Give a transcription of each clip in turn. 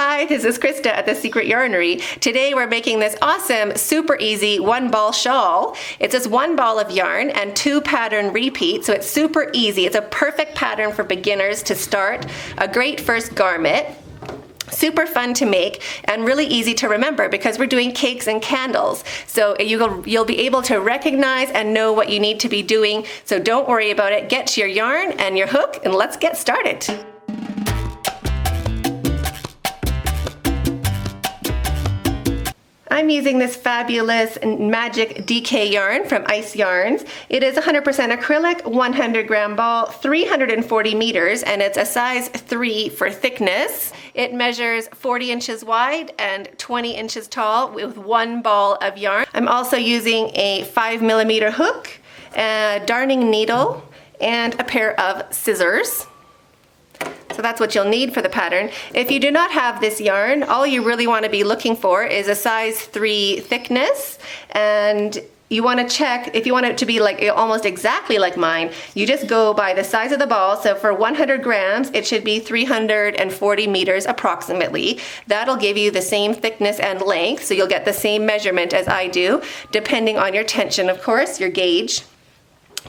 Hi, this is Krista at The Secret Yarnery. Today we're making this awesome, super easy one-ball shawl. It's just one ball of yarn and 2 pattern repeats, so it's super easy. It's a perfect pattern for beginners to start. A great first garment. Super fun to make and really easy to remember because we're doing cakes and candles. So you'll be able to recognize and know what you need to be doing. So don't worry about it. Get your yarn and your hook and let's get started. I'm using this fabulous magic DK yarn from Ice Yarns. It is 100% acrylic, 100 gram ball, 340 meters, and it's a size 3 for thickness. It measures 40 inches wide and 20 inches tall with 1 ball of yarn. I'm also using a 5mm hook, a darning needle, and a pair of scissors. So that's what you'll need for the pattern. If you do not have this yarn, all you really want to be looking for is a size 3 thickness, and you want to check if you want it to be like almost exactly like mine. You just go by the size of the ball. So for 100 grams, it should be 340 meters approximately. That'll give you the same thickness and length, so you'll get the same measurement as I do, depending on your tension, of course, your gauge.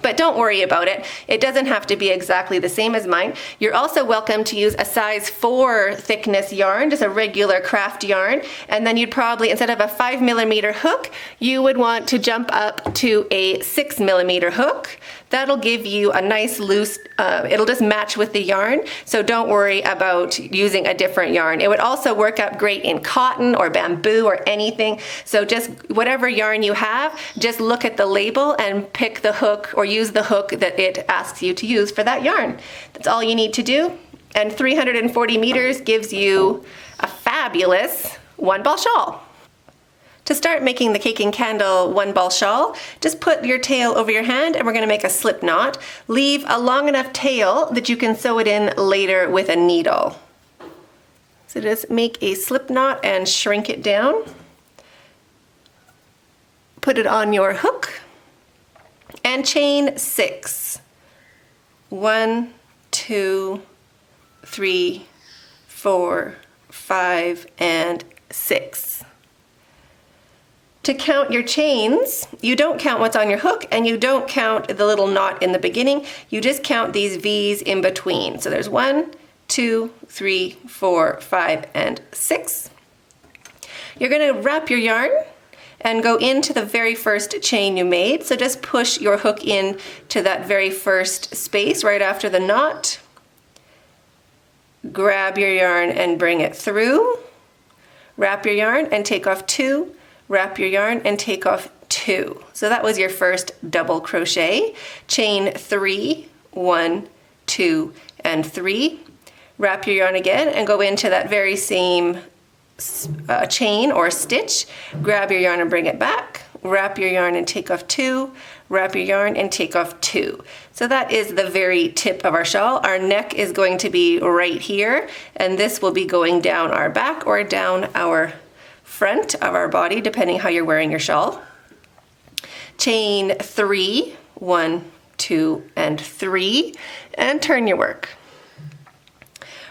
But don't worry about it. It doesn't have to be exactly the same as mine. You're also welcome to use a size 4 thickness yarn, just a regular craft yarn. And then you'd probably, instead of a 5mm hook, you would want to jump up to a 6mm hook. That'll give you a nice loose, it'll just match with the yarn. So don't worry about using a different yarn. It would also work out great in cotton or bamboo or anything. So just whatever yarn you have, just look at the label and pick the hook or use the hook that it asks you to use for that yarn. That's all you need to do. And 340 meters gives you a fabulous one-ball shawl. To start making the cake and candle one-ball shawl, just put your tail over your hand and we're going to make a slip knot. Leave a long enough tail that you can sew it in later with a needle. So just make a slip knot and shrink it down. Put it on your hook and chain 6. 1, 2, 3, 4, 5, and 6. To count your chains, you don't count what's on your hook and you don't count the little knot in the beginning. You just count these V's in between. So there's 1, 2, 3, 4, 5, and 6. You're going to wrap your yarn and go into the very first chain you made. So just push your hook in to that very first space right after the knot. Grab your yarn and bring it through. Wrap your yarn and take off 2. Wrap your yarn and take off 2. So that was your first double crochet. Chain 3, 1, 2, and 3. Wrap your yarn again and go into that very same chain or stitch. Grab your yarn and bring it back. Wrap your yarn and take off 2. Wrap your yarn and take off 2. So that is the very tip of our shawl. Our neck is going to be right here, and this will be going down our back or down our front of our body, depending how you're wearing your shawl. Chain 3, 1, 2, and 3, and turn your work.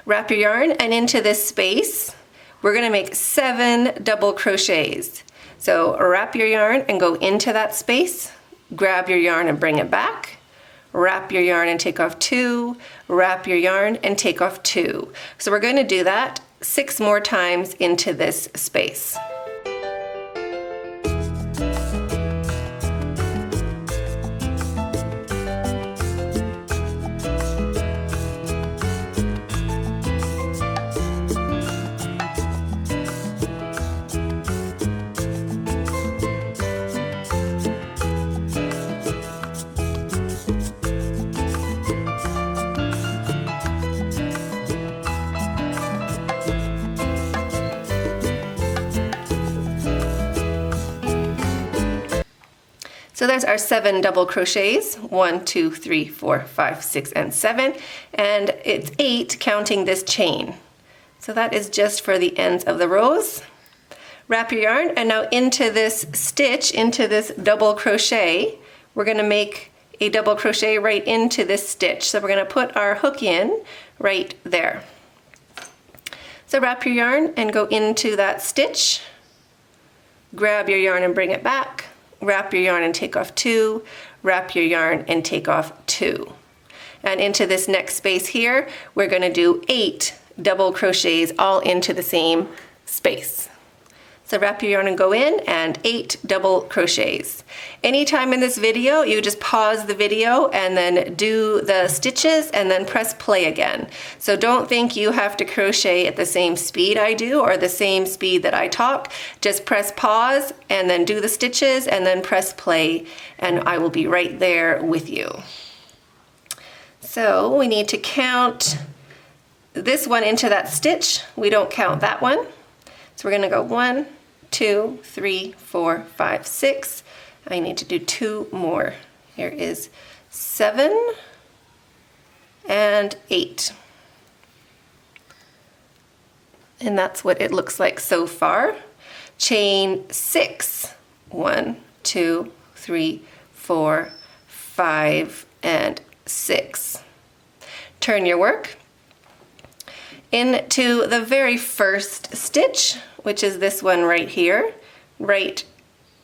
Wrap your yarn, and into this space, we're going to make 7 double crochets. So wrap your yarn and go into that space, grab your yarn and bring it back, wrap your yarn and take off 2, wrap your yarn and take off 2. So we're going to do that 6 more times into this space. So there's our 7 double crochets, 1, 2, 3, 4, 5, 6, and 7, and it's 8 counting this chain. So that is just for the ends of the rows. Wrap your yarn, and now into this stitch, into this double crochet, we're going to make a double crochet right into this stitch. So we're going to put our hook in right there. So wrap your yarn and go into that stitch, grab your yarn and bring it back, wrap your yarn and take off 2, wrap your yarn and take off 2. And into this next space here, we're going to do 8 double crochets all into the same space. So wrap your yarn and go in, and 8 double crochets. Anytime in this video, you just pause the video and then do the stitches and then press play again. So don't think you have to crochet at the same speed I do or the same speed that I talk. Just press pause and then do the stitches and then press play, and I will be right there with you. So we need to count this one into that stitch. We don't count that one. So we're going to go 1, 2, 3, 4, 5, 6. I need to do 2 more. Here is 7 and 8. And that's what it looks like so far. Chain 6. 1, 2, 3, 4, 5, and 6. Turn your work into the very first stitch, which is this one right here, right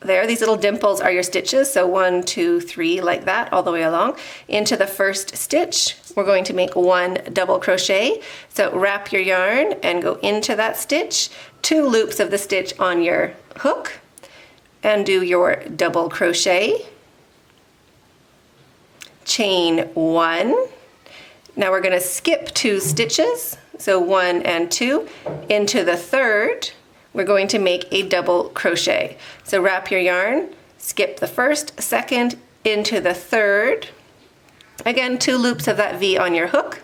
there. These little dimples are your stitches, so 1, 2, 3, like that, all the way along. Into the first stitch, we're going to make 1 double crochet. So wrap your yarn and go into that stitch, 2 loops of the stitch on your hook, and do your double crochet. Chain 1. Now we're going to skip 2 stitches, so 1 and 2. Into the third, we're going to make a double crochet. So wrap your yarn, skip the first, second, into the third. Again, 2 loops of that V on your hook.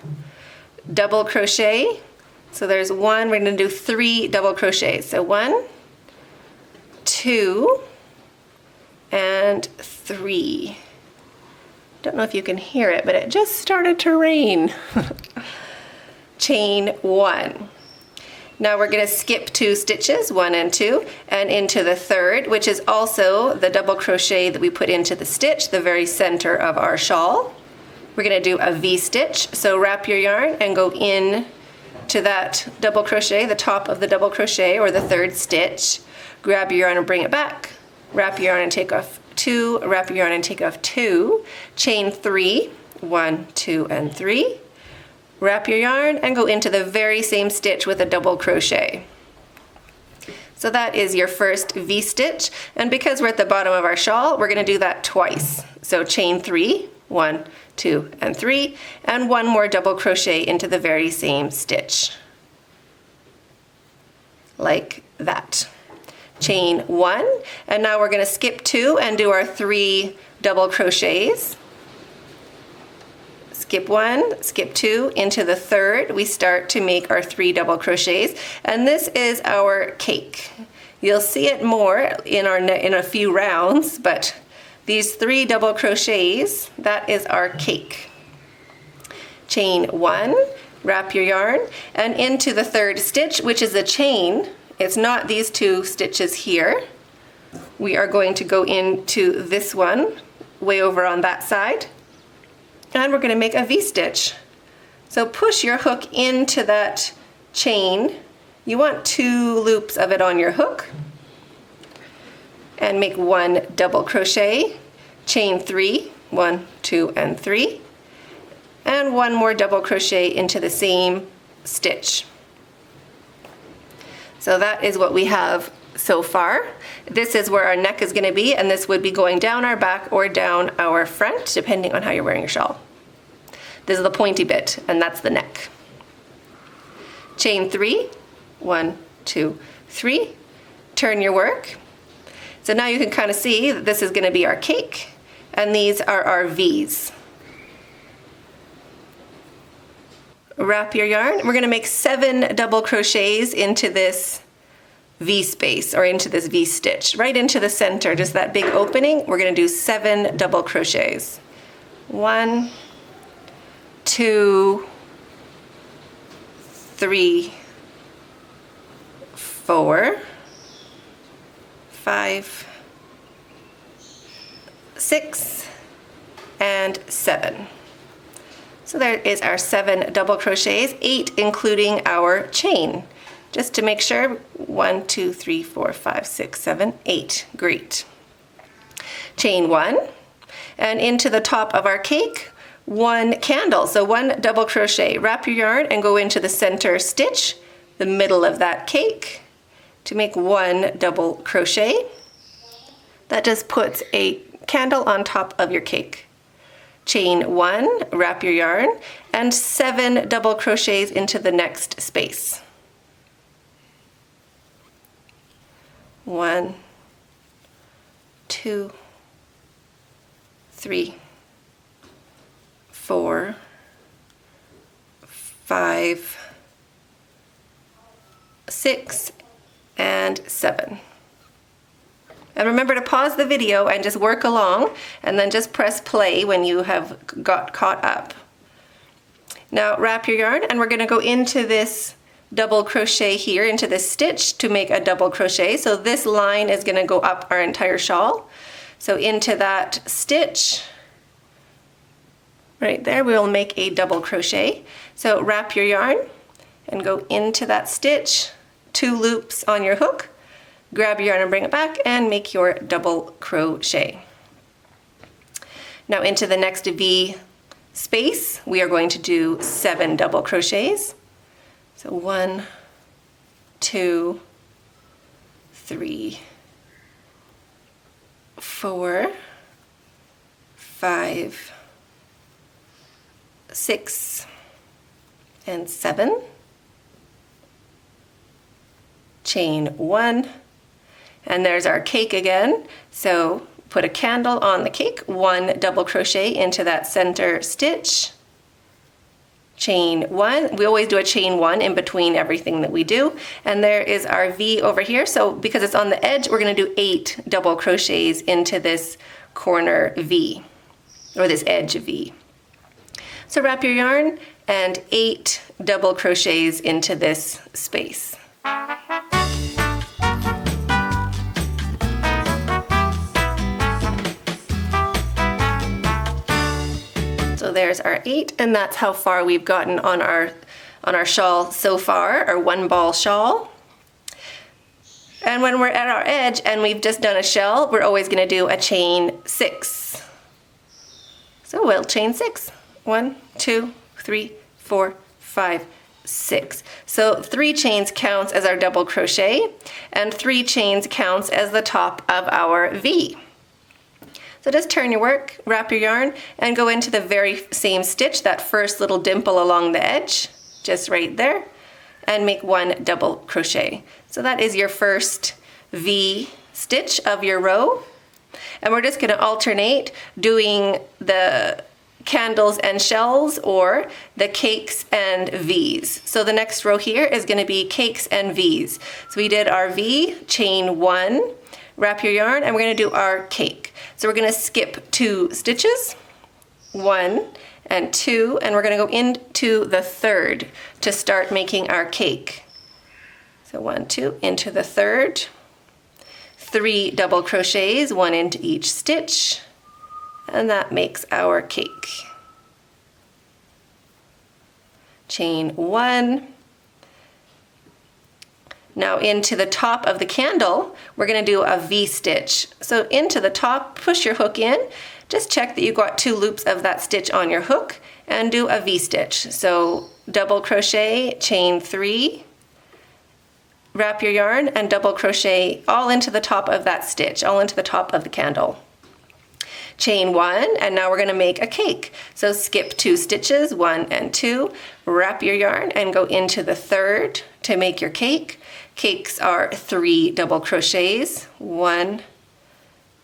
Double crochet. So there's 1, we're going to do 3 double crochets. So 1, 2, and 3. Don't know if you can hear it, but it just started to rain. Chain 1. Now we're going to skip 2 stitches, 1 and 2, and into the third, which is also the double crochet that we put into the stitch, the very center of our shawl. We're going to do a V stitch, so wrap your yarn and go in to that double crochet, the top of the double crochet or the third stitch. Grab your yarn and bring it back. Wrap your yarn and take off 2, wrap your yarn and take off 2, chain 3, 1, 2, and 3. Wrap your yarn and go into the very same stitch with a double crochet. So that is your first V stitch, and because we're at the bottom of our shawl, we're going to do that twice. So chain 3, 1, 2, and 3, and 1 more double crochet into the very same stitch. Like that. Chain 1, and now we're going to skip 2 and do our 3 double crochets. Skip 1, skip 2, into the third, we start to make our 3 double crochets, and this is our cake. You'll see it more in a few rounds, but these 3 double crochets, that is our cake. Chain 1, wrap your yarn, and into the third stitch, which is a chain. It's not these 2 stitches here. We are going to go into this one, way over on that side, and we're going to make a V stitch. So push your hook into that chain. You want 2 loops of it on your hook, and make 1 double crochet, chain 3, 1, 2, and 3, and 1 more double crochet into the same stitch. So that is what we have so far. This is where our neck is going to be, and this would be going down our back or down our front, depending on how you're wearing your shawl. This is the pointy bit, and that's the neck. Chain 3, 1, 2, 3. Turn your work. So now you can kind of see that this is going to be our cake, and these are our V's. Wrap your yarn. We're going to make 7 double crochets into this V space, or into this V stitch, right into the center, just that big opening. We're going to do 7 double crochets. 1, 2, 3, 4, 5, 6, and 7. So there is our 7 double crochets, 8 including our chain. just to make sure. 1, 2, 3, 4, 5, 6, 7, 8. Great. Chain 1, and into the top of our cake, 1 candle. So 1 double crochet. Wrap your yarn and go into the center stitch, the middle of that cake, to make 1 double crochet. That just puts a candle on top of your cake. Chain 1, wrap your yarn, and 7 double crochets into the next space. 1, 2, 3, 4, 5, 6, and 7. And remember to pause the video and just work along, and then just press play when you have got caught up. Now wrap your yarn, and we're going to go into this double crochet here, into this stitch, to make a double crochet. So this line is going to go up our entire shawl. So into that stitch, right there, we'll make a double crochet. So wrap your yarn and go into that stitch, 2 loops on your hook, grab your yarn and bring it back, and make your double crochet. Now into the next V space, we are going to do 7 double crochets. So 1, 2, 3, 4, 5, 6, and 7. Chain 1, and there's our cake again. So put a candle on the cake, 1 double crochet into that center stitch, chain 1. We always do a chain 1 in between everything that we do, and there is our V over here. So because it's on the edge, we're going to do 8 double crochets into this corner V, or this edge V. So wrap your yarn and 8 double crochets into this space. So there's our 8, and that's how far we've gotten on our shawl so far, our 1 ball shawl. And when we're at our edge and we've just done a shell, we're always going to do a chain 6. So we'll chain 6. 1, 2, 3, 4, 5, 6. So 3 chains counts as our double crochet, and 3 chains counts as the top of our V. So just turn your work, wrap your yarn, and go into the very same stitch, that first little dimple along the edge, just right there, and make 1 double crochet. So that is your first V stitch of your row. And we're just going to alternate doing the candles and shells, or the cakes and V's. So the next row here is going to be cakes and V's. So we did our V, chain 1, wrap your yarn, and we're going to do our cake. So we're going to skip 2 stitches, 1 and 2, and we're going to go into the 3rd to start making our cake. So 1, 2, into the 3rd, 3 double crochets, 1 into each stitch, and that makes our cake. Chain 1. Now into the top of the candle, we're going to do a V stitch. So into the top, push your hook in, just check that you've got 2 loops of that stitch on your hook, and do a V stitch. So double crochet, chain 3, wrap your yarn, and double crochet all into the top of that stitch, all into the top of the candle. Chain 1, and now we're going to make a cake. So skip 2 stitches, 1 and 2, wrap your yarn, and go into the 3rd to make your cake. Cakes are 3 double crochets, 1,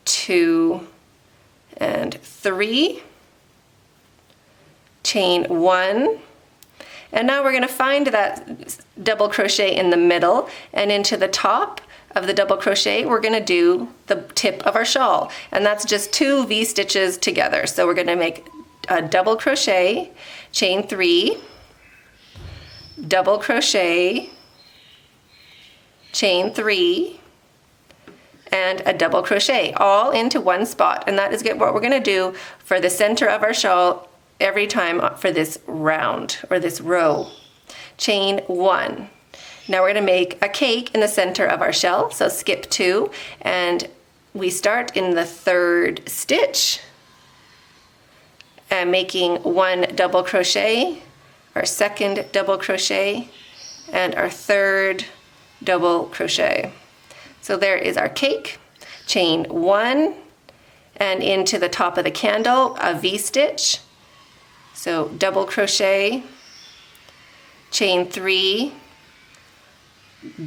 2, and 3. Chain 1, and now we're going to find that double crochet in the middle, and into the top of the double crochet we're going to do the tip of our shawl, and that's just 2 V stitches together. So we're going to make a double crochet, chain 3, double crochet, chain 3, and a double crochet, all into one spot. And that is what we're going to do for the center of our shawl every time for this round, or this row. Chain 1. Now we're going to make a cake in the center of our shell. So skip 2, and we start in the 3rd stitch and making 1 double crochet, our 2nd double crochet, and our 3rd double crochet. So there is our cake. Chain 1 and into the top of the candle, a V-stitch. So double crochet, chain 3,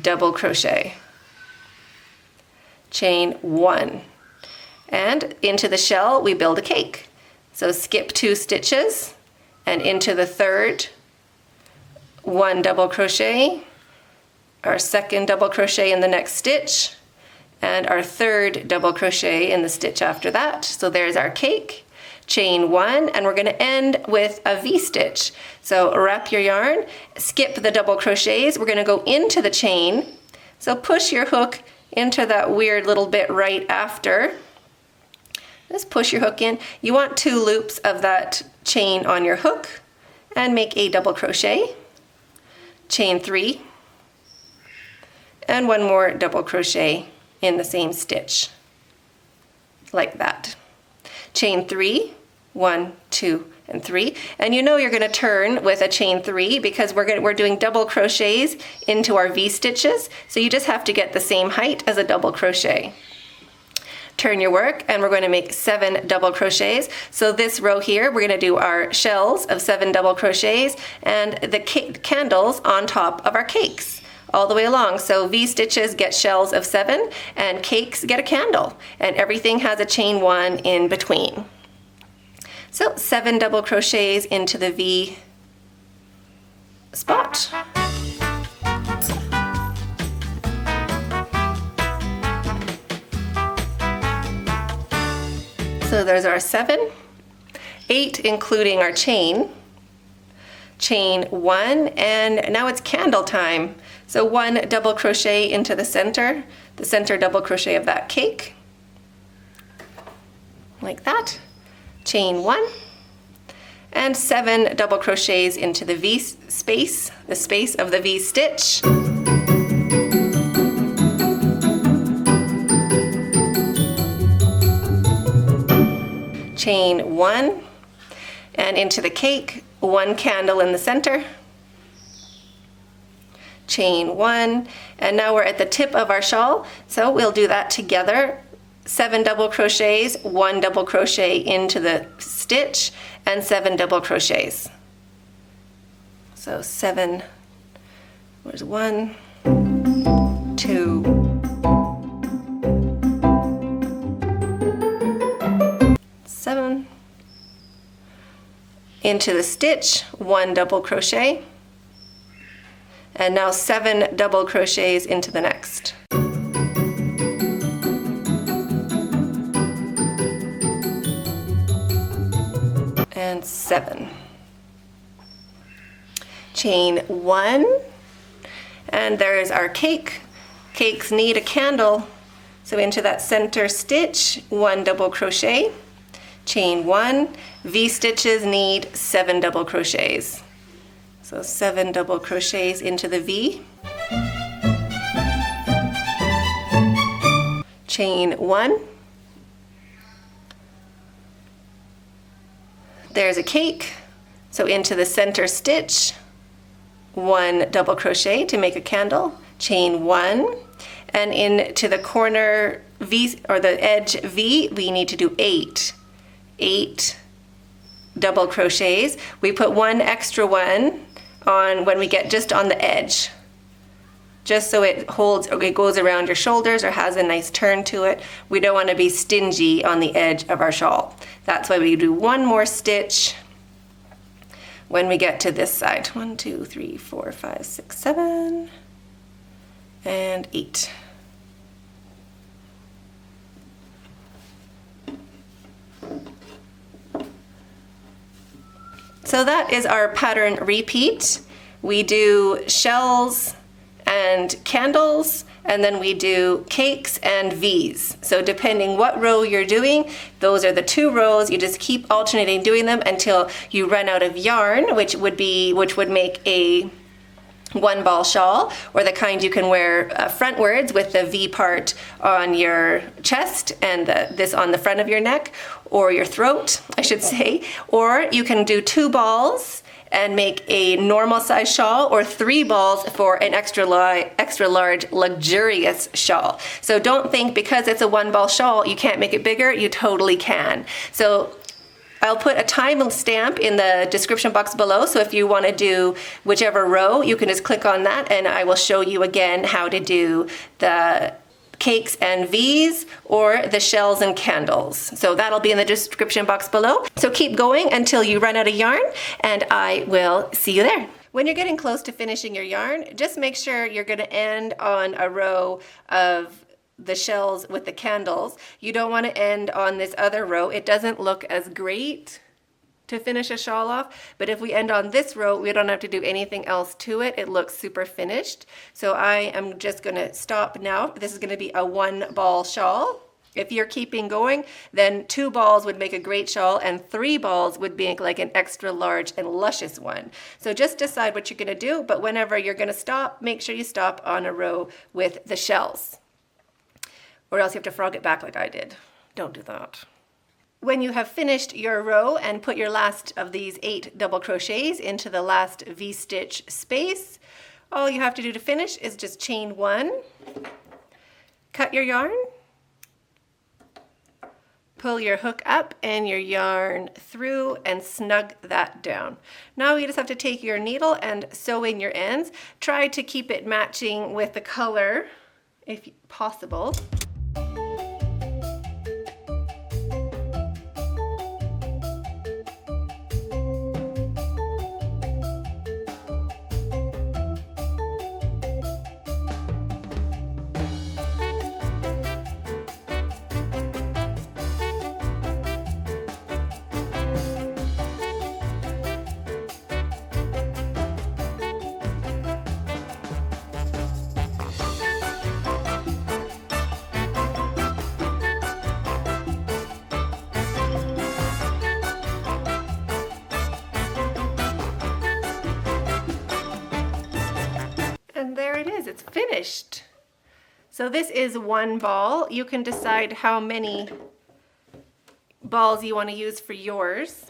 double crochet, chain 1, and into the shell we build a cake. So skip 2 stitches and into the 3rd, 1 double crochet, our 2nd double crochet in the next stitch, and our 3rd double crochet in the stitch after that. So there's our cake. Chain 1, and we're going to end with a V-stitch. So wrap your yarn, skip the double crochets, we're going to go into the chain. So push your hook into that weird little bit right after. Just push your hook in. You want 2 loops of that chain on your hook, and make a double crochet, chain 3, and 1 more double crochet in the same stitch, like that. Chain 3, 1, 2, and 3, and you know you're going to turn with a chain 3 because we're doing double crochets into our V stitches, so you just have to get the same height as a double crochet. Turn your work, and we're going to make 7 double crochets. So this row here, we're going to do our shells of 7 double crochets and the candles on top of our cakes all the way along. So V stitches get shells of 7 and cakes get a candle, and everything has a chain 1 in between. So 7 double crochets into the V spot. So there's our 7, 8 including our chain 1, and now it's candle time. So 1 double crochet into the center double crochet of that cake, like that, chain 1, and 7 double crochets into the V space, the space of the V stitch. Chain 1, and into the cake, 1 candle in the center, chain 1, and now we're at the tip of our shawl, so we'll do that together. 7 double crochets, 1 double crochet into the stitch, and 7 double crochets. So 7, there's 1, 2, 7, into the stitch, 1 double crochet, and now 7 double crochets into the next. And 7. Chain 1, and there's our cake. Cakes need a candle, so into that center stitch, 1 double crochet, chain 1, V stitches need 7 double crochets. So 7 double crochets into the V, chain 1, there's a cake, so into the center stitch, 1 double crochet to make a candle, chain 1, and into the corner V, or the edge V, we need to do 8 double crochets. We put 1 extra one on when we get just on the edge, just so it holds, or it goes around your shoulders or has a nice turn to it. We don't want to be stingy on the edge of our shawl. That's why we do 1 more stitch when we get to this side. 1, 2, 3, 4, 5, 6, 7, and 8. So that is our pattern repeat. We do shells and candles, and then we do cakes and V's. So depending what row you're doing, those are the 2 rows. You just keep alternating doing them until you run out of yarn, which would make a one ball shawl, or the kind you can wear frontwards with the V part on your chest and this on the front of your neck, or your throat, I should say. Or you can do 2 balls and make a normal size shawl, or 3 balls for an extra large luxurious shawl. So don't think because it's a 1 ball shawl you can't make it bigger. You totally can. So I'll put a time stamp in the description box below, so if you want to do whichever row, you can just click on that and I will show you again how to do the cakes and V's or the shells and candles. So that'll be in the description box below. So keep going until you run out of yarn, and I will see you there. When you're getting close to finishing your yarn, just make sure you're going to end on a row of the shells with the candles. You don't want to end on this other row. It doesn't look as great to finish a shawl off, but if we end on this row, we don't have to do anything else to it. It looks super finished. So I am just going to stop now. This is going to be a 1 ball shawl. If you're keeping going, then 2 balls would make a great shawl, and 3 balls would make like an extra large and luscious one. So just decide what you're going to do, but whenever you're going to stop, make sure you stop on a row with the shells, or else you have to frog it back like I did. Don't do that. When you have finished your row and put your last of these 8 double crochets into the last V-stitch space, all you have to do to finish is just chain 1, cut your yarn, pull your hook up and your yarn through and snug that down. Now you just have to take your needle and sew in your ends. Try to keep it matching with the color if possible. And there it is, it's finished. So this is 1 ball. You can decide how many balls you want to use for yours.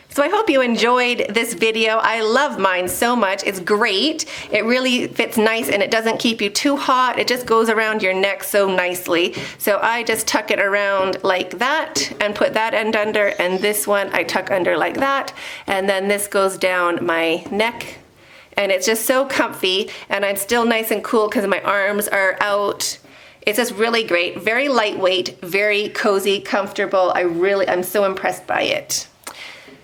So I hope you enjoyed this video. I love mine so much. It's great. It really fits nice and it doesn't keep you too hot. It just goes around your neck so nicely. So I just tuck it around like that and put that end under, and this one I tuck under like that, and then this goes down my neck. And it's just so comfy, and I'm still nice and cool because my arms are out. It's just really great, very lightweight, very cozy, comfortable. I'm so impressed by it.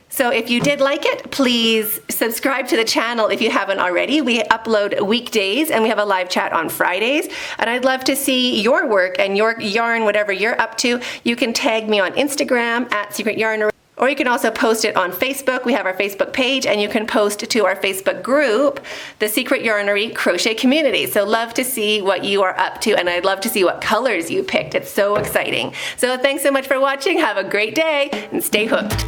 So if you did like it, please subscribe to the channel if you haven't already. We upload weekdays and we have a live chat on Fridays. And I'd love to see your work and your yarn, whatever you're up to. You can tag me on Instagram at Secret Yarnery. Or you can also post it on Facebook. We have our Facebook page, and you can post to our Facebook group, the Secret Yarnery Crochet Community. So love to see what you are up to, and I'd love to see what colors you picked. It's so exciting. So thanks so much for watching. Have a great day and stay hooked.